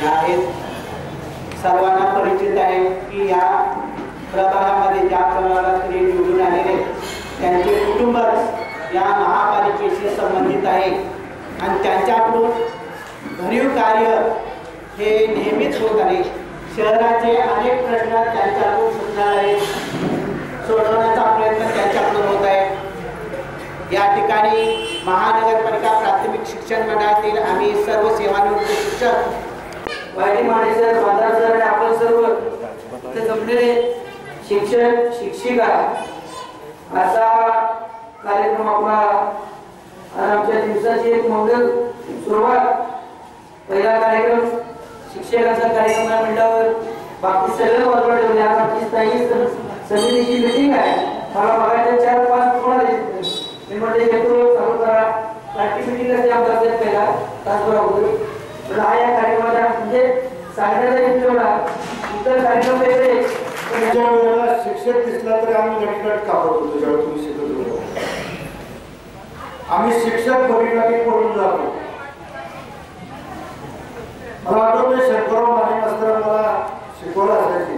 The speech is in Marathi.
या आहेत. सर्वांना परिचित आहे की या प्रभागामध्ये ज्या प्रभागात निवडून आलेले त्यांचे कुटुंबच या महापालिकेशी संबंधित आहे आणि त्यांच्याकडून भरीव कार्य हे नेहमीच होत आले. शहराचे अनेक प्रश्न त्यांच्याकडून सुटणार आहेत, सोडवण्याचा प्रयत्न त्यांच्याकडून होत आहे. या ठिकाणी महानगरपालिका प्राथमिक शिक्षण मंडळातील आम्ही सर्व सेवानिवृत्त शिक्षक वायडी माने सर, बाजार सर आणि आपण सर्व इथे जमलेले शिक्षक शिक्षिका असा कार्यक्रम आपला आमच्या दिवसाची एक मंगल सुरुवात. पहिला कार्यक्रम शिक्षकांचा कार्यक्रम मंडळावर बाकी सगळे बरोबर ठेवले. आज आमची स्थायी समितीची मीटिंग आहे. मला बघायचं 4-5 कोण आले मी म्हटले येतो चालू करा. ऍक्टिव्हिटी कशी आमचा पहिला तासभर अगोदर पण हा या कार्यक्रमाचा म्हणजे सांगण्याचा ठेवला. इतर कार्यक्रम वेगळे ज्या वेळेला शिक्षक दिसला तर आम्ही नटनट कापत होतो. जेव्हा तुम्ही शिकत होतो आम्ही शिक्षक बघितला पडून जातो. मला आठवतं शंकरराव माने मास्तर मला शिकवलं असायचे.